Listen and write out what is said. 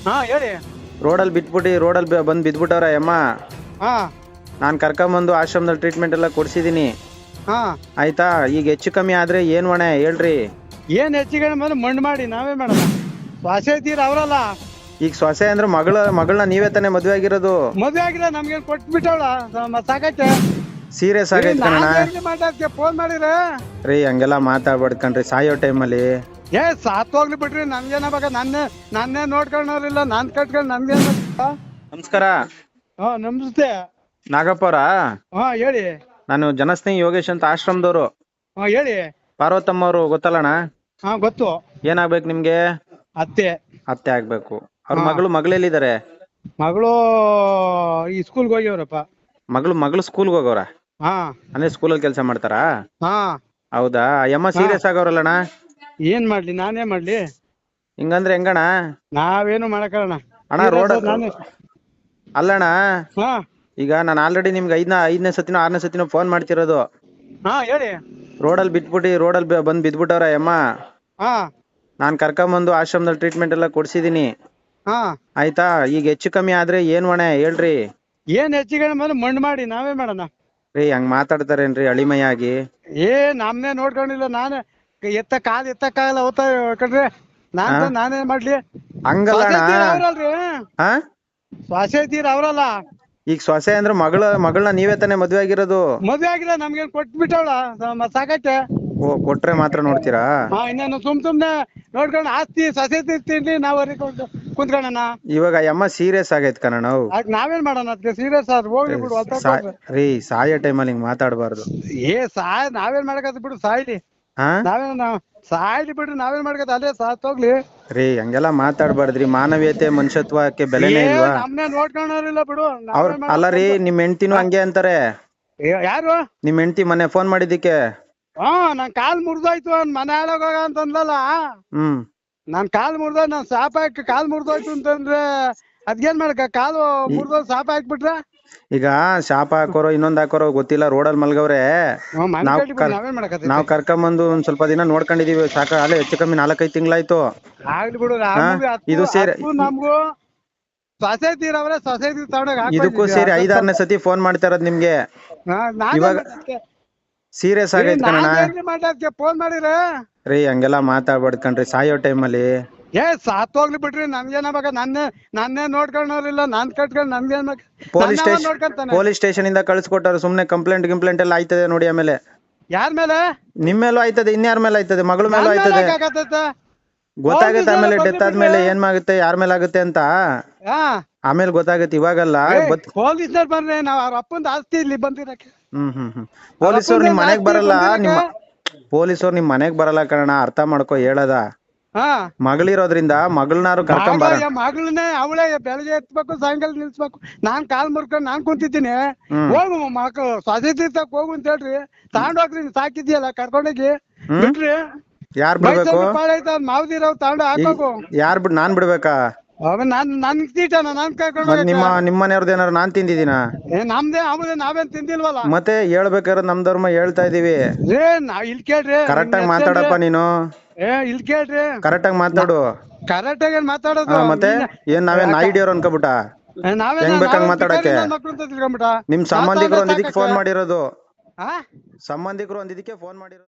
ಹಾ ಹೇಳಿ. ರೋಡಲ್ಲಿ ಬಿಟ್ಬಿಟ್ಟು ರೋಡಲ್ಲಿ ಬಂದು ಬಿದ್ಬಿಟ್ಟವ್ರ ಅಮ್ಮ. ಹಾ ನಾನು ಕರ್ಕೊಂಬಂದು ಆಶ್ರಮದಲ್ಲಿ ಟ್ರೀಟ್ಮೆಂಟ್ ಎಲ್ಲ ಕೊಡ್ಸಿದೀನಿ. ಹಾ ಆಯ್ತಾ, ಈಗ ಹೆಚ್ಚು ಕಮ್ಮಿ ಆದ್ರೆ ಏನ್ ಹೊಣೆ ಹೇಳ್ರಿ. ಏನ್ ಹೆಚ್ಚಿಗೆ ಬಂದು ಮಣ್ಣು ಮಾಡಿ ನಾವೇ ಮಾಡೋಣ. ಶ್ವಾಸ ತೀರ ಅವರಲ್ಲ. ಈಗ ಸೊಸೆ ಅಂದ್ರೆ ಮಗಳನ್ನ ನೀವೇ ತಾನೇ ಮದ್ವೆ ಆಗಿರೋದು. ಮದ್ವೆ ಆಗಿಲ್ಲ ನಮ್ಗೇನ್ ಕೊಟ್ಬಿಟ್ಟವಳ ಸಾಕೈತೆ. ಸೀರಿಯಸ್ ಆಗೈತ್ ಕಣ ಮಾತಾಡ್ತೀಯ ಫೋನ್ ಮಾಡಿರ ರೀ. ಹಂಗೆಲ್ಲ ಮಾತಾಡ್ಬಾರ್ದು ಕಣ್ರಿ ಸಾಯೋ ಟೈಮಲ್ಲಿ. ಏ ಸಾತ್ ಹೋಗ್ಲಿ ಬಿಡ್ರಿ, ನನ್ಗೇನ ಬಾಗ ನನ್ನೇ ನೋಡ್ಕೊಳ್ಳೋರಿಲ್ಲ, ನಾನ್ ಕಟ್ಕೊಂಡು ನನ್ಗೇನ. ನಮಸ್ಕಾರ. ಹಾ ನಮಸ್ತೆ. ನಾಗಪ್ಪವ್ರ? ಹಾ ಹೇಳಿ. ನಾನು ಜನಸ್ನೇಹಿ ಯೋಗೇಶ್ ಅಂತ ಆಶ್ರಮದವರು. ಹಾ ಹೇಳಿ. ಪಾರ್ವತಮ್ಮ ಅವರು ಗೊತ್ತಲ್ಲಣ್ಣ? ಹಾ ಗೊತ್ತು. ಏನಾಗ್ಬೇಕು ನಿಮ್ಗೆ? ಅತ್ತೆ. ಅತ್ತೆ ಆಗ್ಬೇಕು. ಅವ್ರ ಮಗಳೆಲ್ಲಿದ್ದಾರೆ? ಮಗಳು ಈ ಸ್ಕೂಲ್ಗೆ ಹೋಗ್ಯವ್ರಪ್ಪ. ಮಗಳು ಸ್ಕೂಲ್ಗೆ ಹೋಗವ್ರ? ಹಾ ಅಂದ್ರೆ ಸ್ಕೂಲಲ್ಲಿ ಕೆಲಸ ಮಾಡ್ತಾರಾ? ಹಾ ಹೌದಾ? ಅಮ್ಮ ಸೀರಿಯಸ್ ಆಗವ್ರಲ್ಲಣ್ಣ? ಏನ್ ಮಾಡ್ಲಿ, ನಾನೇ ಮಾಡ್ಲಿ? ಹಿಂಗಂದ್ರೆ ಹೆಂಗಣ್ಣ? ನಾವೇನು ಮಾಡಕಲ್ಲ ಅಣ್ಣ ರೋಡ್ ನಾನೇ. ಅಲ್ಲಣ್ಣ, ಹಾ ಈಗ ನಾನು ಆಲ್ರೆಡಿ ನಿಮ್ಗೆ ಐದನೇ ಸತಿನೋ 6ನೇ ಸತಿನೋ ಫೋನ್ ಮಾಡ್ತಿರೋದು. ಹಾ ಹೇಳಿ. ರೋಡಲ್ಲಿ ಬಿಟ್ಬಿಟ್ಟು ರೋಡಲ್ಲಿ ಬಂದು ಬಿದ್ಬಿಟ್ಟವ್ರ ಅಮ್ಮ. ಹಾ ನಾನು ಕರ್ಕೊಂಬಂದು ಆಶ್ರಮದಲ್ಲಿ ಟ್ರೀಟ್ಮೆಂಟ್ ಎಲ್ಲ ಕೊಡ್ಸಿದೀನಿ. ಹಾ ಆಯ್ತಾ, ಈಗ ಹೆಚ್ಚು ಕಮ್ಮಿ ಆದ್ರೆ ಏನ್ ಹೊಣೆ ಹೇಳ್ರಿ. ಏನ್ ಹೆಚ್ಚಿಗೆ ಬಂದು ಮಣ್ಣು ಮಾಡಿ ನಾವೇ ಮಾಡೋಣ. ರೀ ಹಂಗ್ ಮಾತಾಡ್ತಾರೇನ್ರಿ ಅಳಿಮಯ್ಯಾಗಿ? ಏ ನಮ್ನೇ ನೋಡ್ಕೊಂಡಿಲ್ಲ, ನಾನೇ ಎತ್ತಕ್ಕಾಗಲ್ಲ ಹೋಗ್ತಾ ಕಣ್ರಿ. ನಾನೇ ಮಾಡ್ಲಿ? ಹಂಗಲ್ಲ ಅವ್ರಲ್ರಿ, ಹಾ, ಶ್ವಾಸ ತೀರ ಅವರಲ್ಲ. ಈಗ ಸೊಸೆ ಅಂದ್ರೆ ಮಗಳನ್ನ ನೀವೇ ತಾನೇ ಮದ್ವೆ ಆಗಿರೋದು. ಮದ್ವೆ ಆಗಿಲ್ಲ ನಮ್ಗೇನ್ ಕೊಟ್ಬಿಟ್ಟವಳ ಸಾಕೈತೆ. ಓ, ಕೊಟ್ರೆ ಮಾತ್ರ ನೋಡ್ತೀರಾ? ಹಾ ಇನ್ನೇನು ಸುಮ್ನೆ ನೋಡ್ಕೊಂಡು ಆಸ್ತಿ ಸೊಸೆ ತೀರ್ತೀನಿ ನಾವ್ ಕುಂತ್ಕೊಳ್ಳೋಣ. ಇವಾಗ ಅಮ್ಮ ಸೀರಿಯಸ್ ಆಗೈತ್ ಕಣ. ನಾವೇನ್ ಮಾಡೋಣ ಅದಕ್ಕೆ? ಸೀರಿಯಸ್ ಆದ್ರೆ ಹೋಗ್ಲಿ ಬಿಡು. ರೀ ಸಾಯೋ ಟೈಮಲ್ಲಿ ಹಿಂಗ್ ಮಾತಾಡ್ಬಾರ್ದು. ನಾವೇನ್ ಮಾಡಕತ್ ಬಿಡು, ಸಾಯ್ಲಿ. ಹಾ ಸಾಯ್ಲಿ ಬಿಡ್ರಿ, ನಾವೇನ್ ಮಾಡಕತ್ತ? ಅದೇ ಸಾತ್ತೋಗ್ಲಿ. ರೀ ಹಂಗೆಲ್ಲ ಮಾತಾಡ್ಬಾರ್ದ್ರಿ. ಮಾನವೀಯತೆ ಮನುಷ್ಯತ್ವಕ್ಕೆ ಬೆಲೆನೇ ಇಲ್ವಾ? ನಮ್ನೇ ನೋಡ್ಕೊಳ್ಳೋರಿಲ್ಲ ಬಿಡು. ಅಲ್ಲ ರೀ, ನಿಮ್ ಹೆಂಡ್ತಿನೂ ಹಂಗೆ ಅಂತಾರೆ. ಯಾರು? ನಿಮ್ ಹೆಂಡ್ತಿ ಮೊನ್ನೆ ಫೋನ್ ಮಾಡಿದ್ದಕ್ಕೆ ನನ್ ಕಾಲ್ ಮುರ್ದೋಯ್ತು ಮನೆ ಹಾಳಾಗ ಅಂತಂದ್ಲಲ್ಲ. ನಾನ್ ಕಾಲ್ ಮುರ್ದೋಯ್ತು, ನಾನ್ ಸಾಪ ಹಾಕಿ ಕಾಲ್ ಮುರ್ದೋಯ್ತು ಅಂತಂದ್ರೆ ಅದ್ಗೇನ್ ಮಾಡಕ? ಕಾಲು ಮುರ್ದೋದ್ ಸಾಪ ಹಾಕ್ಬಿಟ್ರ? ಈಗ ಶಾಪ ಹಾಕೋರೋ ಇನ್ನೊಂದ್ ಹಾಕೋರೋ ಗೊತ್ತಿಲ್ಲ, ರೋಡಲ್ಲಿ ಮಲ್ಗವ್ರೆ. ನಾವ್ ಕರ್ಕೊಂಬಂದು ಒಂದ್ ಸ್ವಲ್ಪ ದಿನ ನೋಡ್ಕೊಂಡಿದೀವಿ ಸಾಕ. ಅಲ್ಲೇ ಹೆಚ್ಚು ಕಮ್ಮಿ 4-5 ತಿಂಗಳಾಯ್ತು. ಆಗ್ಲಿ ಬಿಡು. ಇದು ಸೇರಿ ನಮ್ಗೂ ಸೊಸೈಟಿ ಇರವ್ರೆ, ಸೊಸೈಟಿ ತಗೊಂಡಾಗ ಇದಕ್ಕೂ ಸೇರಿ 5-6ನೇ ಸತಿ ಫೋನ್ ಮಾಡ್ತಾ ಇರೋದ್ ನಿಮ್ಗೆ. ಇವಾಗ ಸೀರಿಯಸ್ ಆಗೈತ್ ಕಣ. ಫೋನ್ ಮಾಡಿರ ರೀ ಹಂಗೆಲ್ಲ ಮಾತಾಡ್ಬಾರ್ದು ಕಣ್ರಿ ಸಾಯೋ ಟೈಮಲ್ಲಿ. ಏ ಸಾತ್ತೋಗ್ಲಿ ಬಿಡ್ರಿ, ನನ್ಗೇನ ಬಾಗ ನನ್ನೇ ನೋಡ್ಕೊಳ್ಳೋರಿಲ್ಲ, ನಾನ್ ಕಟ್ಕೊಂಡು ನನ್ಗೇನ್ ಪೊಲೀಸ್ ಸ್ಟೇಷನ್ ಇಂದ ಕಳ್ಸಿಕೊಟ್ಟಾರ. ಸುಮ್ನೆ ಕಂಪ್ಲೇಂಟ್ ಎಲ್ಲ ಆಯ್ತದೆ ನೋಡಿ. ಆಮೇಲೆ ಯಾರ ಮೇಲೆ? ನಿಮ್ ಮೇಲೂ ಆಯ್ತದೆ, ಇನ್ಯಾರ ಮೇಲೆ ಆಯ್ತದೆ? ಮಗಳ ಮೇಲೂ ಆಯ್ತದೆ. ಗೊತ್ತಾಗತ್ತೆ ಆಮೇಲೆ, ಡೆತ್ ಆದ್ಮೇಲೆ ಏನ್ ಆಗುತ್ತೆ, ಯಾರ ಮೇಲೆ ಆಗುತ್ತೆ ಅಂತ ಆಮೇಲೆ ಗೊತ್ತಾಗತ್ತೆ. ಇವಾಗಲ್ಲ. ಪೊಲೀಸ್ನವ್ರು ಬಂದ್ರೆ ನಾವ್ ಅವ್ರ ಅಪ್ಪಂದ ಆಸ್ತಿ ಇಲ್ಲಿ ಬಂದಿರಕ್ಕೆ. ಪೊಲೀಸವ್ರು ನಿಮ್ ಮನೆಗ್ ಬರಲ್ಲ. ಪೊಲೀಸವ್ರು ನಿಮ್ ಮನೆಗ್ ಬರಲ್ಲ ಕಣ, ಅರ್ಥ ಮಾಡ್ಕೊ ಹೇಳದ. ಮಗಳಿರೋದ್ರಿಂದ ಮಗಳನ್ನಾರು ಕರ್ಕೊಂಡ್ ಬರ. ಮಗಳನ್ನೇ ಅವಳೇ ಬೆಳಗ್ಗೆ ಎತ್ಬೇಕು, ಸಾಯಂಕಾಲ ನಿಲ್ಸ್ಬೇಕು. ನಾನ್ ಕಾಲ್ ಮುರ್ಕೊಂಡು ನಾನ್ ಕುಂತಿದ್ದೀನಿ. ಹೋಗು ಮಕ್ಕಳು ಸೊಸೆ ತೀರ್ಥಕ್ ಹೋಗು ಅಂತ ಹೇಳ್ರಿ. ತಗೊಂಡೋಗ್ರಿ, ಸಾಕಿದ್ಯಲ್ಲ ಕರ್ಕೊಂಡೋಗಿ ಬಿಟ್ರಿ. ಯಾರ್ ಬಿಡ್ಬೇಕು? ಮಾವದಿರವ್ ತಗೊಂಡು ಹಾಕೋಕು. ನಾನ್ ಬಿಡ್ಬೇಕಾ? ನನ್ ತೀಟನ ನಾನ್ ಕರ್ಕೊಂಡು ನಿಮ್ಮ ಮನೆಯವ್ರದ್ದು ಏನಾರು ನಾನ್ ತಿಂದಿದ್ದೀನ? ನಮ್ದೇ ಅವ್ರದೇ, ನಾವೇನ್ ತಿಂದಿಲ್ವಲ್ಲ. ಮತ್ತೆ ಹೇಳ್ಬೇಕಾದ್ರೆ ನಮ್ ಧರ್ಮ ಹೇಳ್ತಾ ಇದೀವಿ. ನಾವ್ ಇಲ್ಲಿ ಕೇಳ್ರಿ, ಕರೆಕ್ಟ್ ಆಗಿ ಮಾತಾಡಪ್ಪ ನೀನು. ಇಲ್ಲಿ ಕೇಳ್ರಿ, ಕರೆಕ್ಟ್ ಆಗಿ ಮಾತಾಡು. ಕರೆಕ್ಟ್ ಆಗಿ ಮಾತಾಡೋದು. ಮತ್ತೆ ಏನ್ ನಾವೇನ್ ನಾಯಿಡಿಯೋರು ಅನ್ಕೋಬಿಟ್ಟ? ಹೆಂಗ್ ಬೇಕಂಗ್ ಮಾತಾಡಕ್ಕೆ? ನಿಮ್ ಸಂಬಂಧಿಕರು ಒಂದ್ ಇದಕ್ಕೆ ಫೋನ್ ಮಾಡಿರೋದು. ಸಂಬಂಧಿಕರು ಒಂದ್ ಇದಕ್ಕೆ ಫೋನ್ ಮಾಡಿರೋದು.